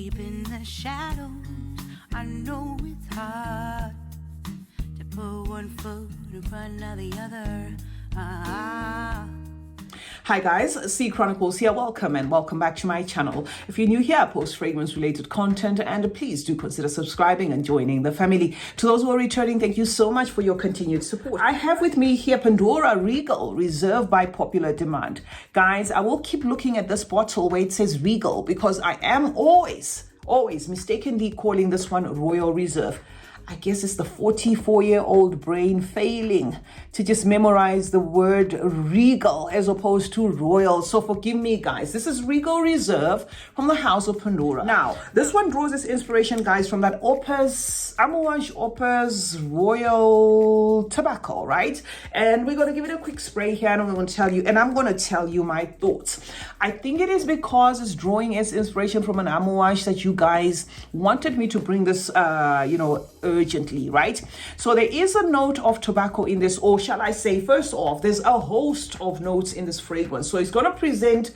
Deep in the shadows, I know it's hard to put one foot in front of the other. Hi guys, CeeChronicles here. Welcome and welcome back to my channel. If you're new here, I post fragrance related content and please do consider subscribing and joining the family. To those who are returning, thank you so much for your continued support. I have with me here Pendora Regal, reserved by popular demand. Guys, I will keep looking at this bottle where it says Regal because I am always mistakenly calling this one Royal Reserve. I guess it's the 44-year-old brain failing to just memorize the word Regal as opposed to Royal. So forgive me, guys. This is Regal Reserve from the House of Pendora. Now, this one draws its inspiration, guys, from that Amouage Opus Royal Tobacco, right? And we're going to give it a quick spray here and I'm going to tell you my thoughts. I think it is because it's drawing its inspiration from an Amouage that you guys wanted me to bring this, urgently, right? So there is a note of tobacco in this, or shall I say, first off, there's a host of notes in this fragrance. So it's going to present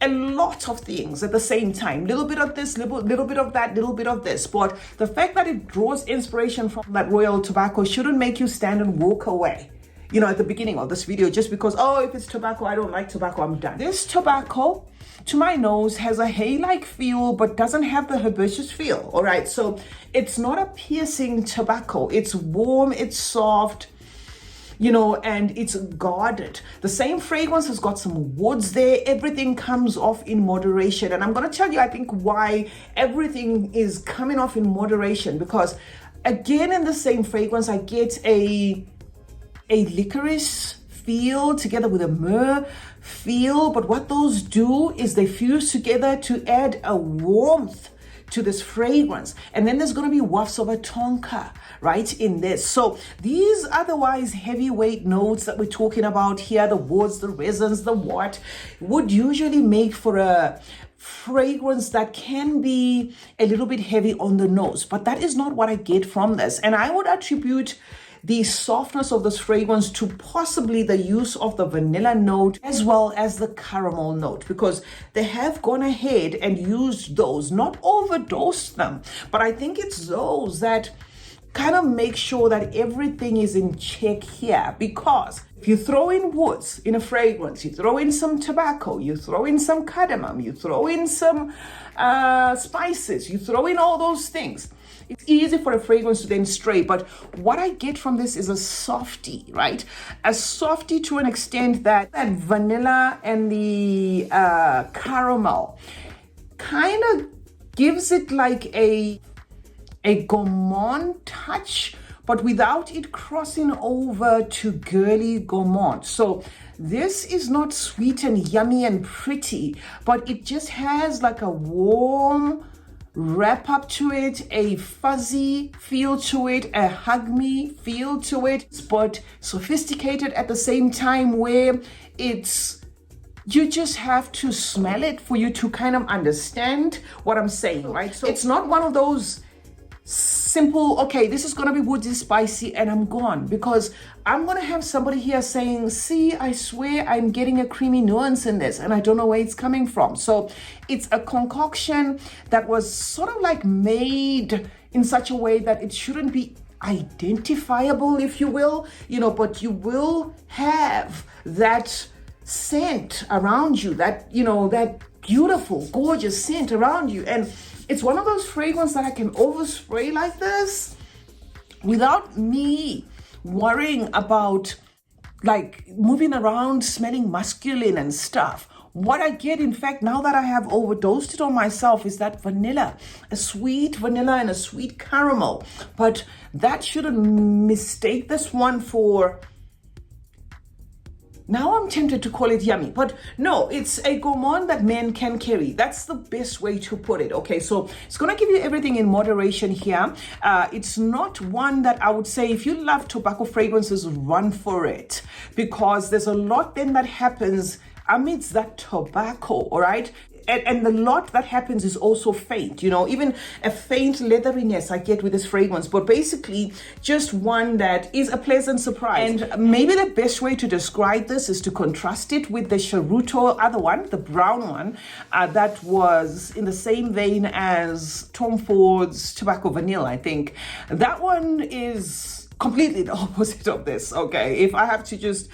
a lot of things at the same time, little bit of this, little bit of that, little bit of this. But the fact that it draws inspiration from that Royal Tobacco shouldn't make you stand and walk away, at the beginning of this video, just because, if it's tobacco, I don't like tobacco, I'm done. This tobacco, to my nose, has a hay-like feel, but doesn't have the herbaceous feel, all right? So it's not a piercing tobacco. It's warm, it's soft, and it's guarded. The same fragrance has got some woods there. Everything comes off in moderation. And I'm going to tell you, I think, why everything is coming off in moderation. Because, again, in the same fragrance, I get a licorice feel together with a myrrh feel, but what those do is they fuse together to add a warmth to this fragrance. And then there's going to be wafts of a tonka right in this. So these otherwise heavyweight notes that we're talking about here, the woods, the resins, the what, would usually make for a fragrance that can be a little bit heavy on the nose, but that is not what I get from this. And I would attribute the softness of this fragrance to possibly the use of the vanilla note as well as the caramel note, because they have gone ahead and used those, not overdosed them, but I think it's those that kind of make sure that everything is in check here. Because if you throw in woods in a fragrance, you throw in some tobacco, you throw in some cardamom, you throw in some spices, you throw in all those things, it's easy for a fragrance to then stray. But what I get from this is a softy, right? A softy to an extent that vanilla and the caramel kind of gives it like a gourmand touch, but without it crossing over to girly gourmand. So this is not sweet and yummy and pretty, but it just has like a warm wrap up to it, a fuzzy feel to it, a hug me feel to it, but sophisticated at the same time, where you just have to smell it for you to kind of understand what I'm saying, right? So it's not one of those simple, okay, this is going to be woody, spicy, and I'm gone. Because I'm going to have somebody here saying, see, I swear I'm getting a creamy nuance in this, and I don't know where it's coming from. So it's a concoction that was sort of like made in such a way that it shouldn't be identifiable, if you will, but you will have that scent around you, that, that beautiful, gorgeous scent around you. And it's one of those fragrances that I can overspray like this without me worrying about like moving around, smelling masculine and stuff. What I get, in fact, now that I have overdosed it on myself, is that vanilla, a sweet vanilla and a sweet caramel. But that shouldn't mistake this one for... Now I'm tempted to call it yummy, but no, it's a gourmand that men can carry. That's the best way to put it. Okay, so it's going to give you everything in moderation here. It's not one that I would say, if you love tobacco fragrances, run for it, because there's a lot then that happens amidst that tobacco, all right? and the lot that happens is also faint, even a faint leatheriness I get with this fragrance, but basically just one that is a pleasant surprise. And maybe the best way to describe this is to contrast it with the Charuto other one, the brown one, that was in the same vein as Tom Ford's Tobacco Vanilla, I think. That one is completely the opposite of this, okay? If I have to just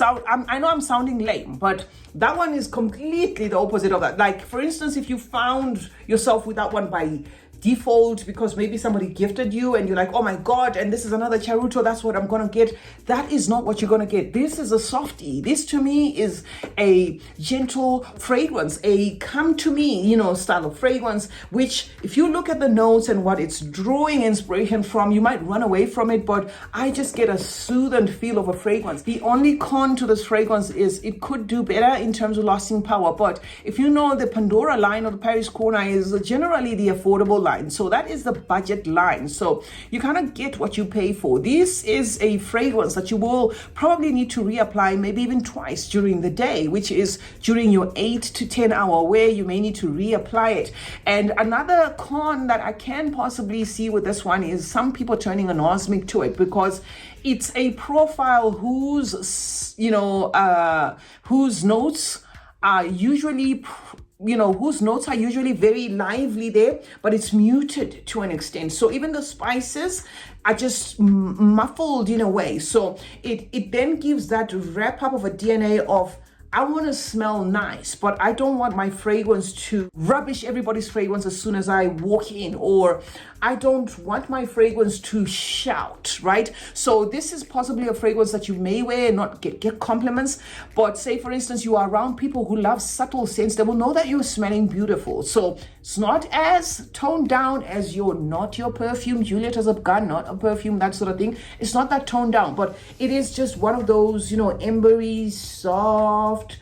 I know I'm sounding lame, but that one is completely the opposite of that. Like, for instance, if you found yourself with that one by default because maybe somebody gifted you and you're like, oh my god, and this is another Charuto, that's what I'm gonna get. That is not what you're gonna get. This is a softie. This to me is a gentle fragrance, a come to me, style of fragrance, which if you look at the notes and what it's drawing inspiration from, you might run away from it, but I just get a soothing feel of a fragrance. The only con to this fragrance is it could do better in terms of lasting power, but if you know the Pendora line or the Paris Corner is generally the affordable line. So that is the budget line. So you kind of get what you pay for. This is a fragrance that you will probably need to reapply maybe even twice during the day, which is during your 8 to 10 hour wear, you may need to reapply it. And another con that I can possibly see with this one is some people turning anosmic to it because it's a profile whose notes are usually whose notes are usually very lively there, but it's muted to an extent. So even the spices are just muffled in a way. So it then gives that wrap up of a DNA of, I want to smell nice, but I don't want my fragrance to rubbish everybody's fragrance as soon as I walk in, or I don't want my fragrance to shout, right? So this is possibly a fragrance that you may wear and not get compliments, but say for instance, you are around people who love subtle scents, they will know that you're smelling beautiful. So it's not as toned down as not your perfume, Juliet has a gun, not a perfume, that sort of thing. It's not that toned down, but it is just one of those, embery, soft,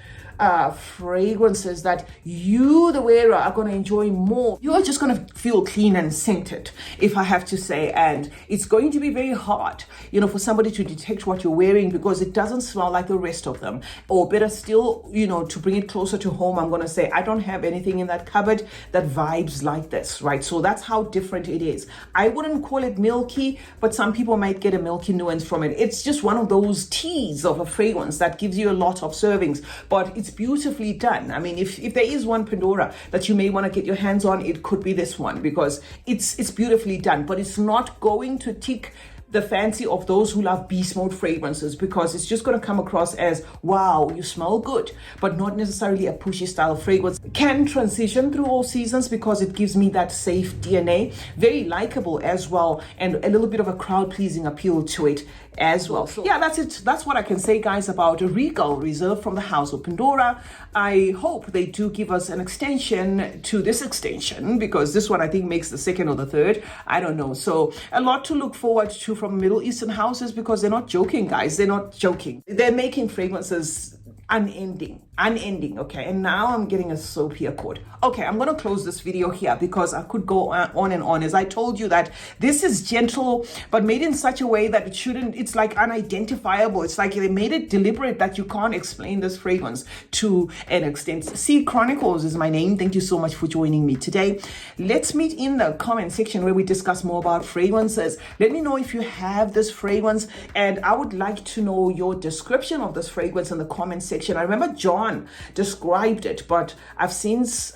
fragrances that you, the wearer, are going to enjoy more. You are just going to feel clean and scented, if I have to say. And it's going to be very hard, for somebody to detect what you're wearing because it doesn't smell like the rest of them. Or better still, to bring it closer to home, I'm going to say, I don't have anything in that cupboard that vibes like this, right? So that's how different it is. I wouldn't call it milky, but some people might get a milky nuance from it. It's just one of those teas of a fragrance that gives you a lot of servings, but it's beautifully done. I mean, if there is one Pendora that you may want to get your hands on, it could be this one because it's beautifully done, but it's not going to tick the fancy of those who love beast mode fragrances because it's just going to come across as, wow, you smell good, but not necessarily a pushy style of fragrance. It can transition through all seasons because it gives me that safe DNA, very likable as well, and a little bit of a crowd pleasing appeal to it as well. So yeah, that's it. That's what I can say, guys, about a Regal Reserve from the house of Pendora. I hope they do give us an extension to this extension because this one I think makes the second or the third. I don't know. So a lot to look forward to from Middle Eastern houses because they're not joking, guys. They're not joking. They're making fragrances unending, okay? And now I'm getting a soapy accord. Okay, I'm gonna close this video here because I could go on and on. As I told you that this is gentle, but made in such a way that it's like unidentifiable. It's like they made it deliberate that you can't explain this fragrance to an extent. CeeChronicles is my name. Thank you so much for joining me today. Let's meet in the comment section where we discuss more about fragrances. Let me know if you have this fragrance, and I would like to know your description of this fragrance in the comment section. I remember John described it, but I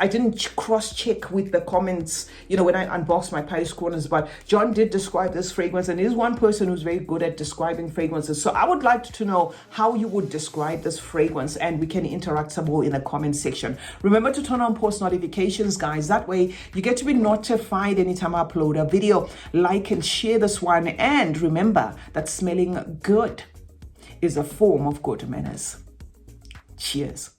didn't cross-check with the comments, when I unboxed my Paris Corners, but John did describe this fragrance, and he's one person who's very good at describing fragrances. So I would like to know how you would describe this fragrance, and we can interact some more in the comment section. Remember to turn on post notifications, guys. That way you get to be notified anytime I upload a video. Like and share this one, and remember that smelling good is a form of good manners. Cheers.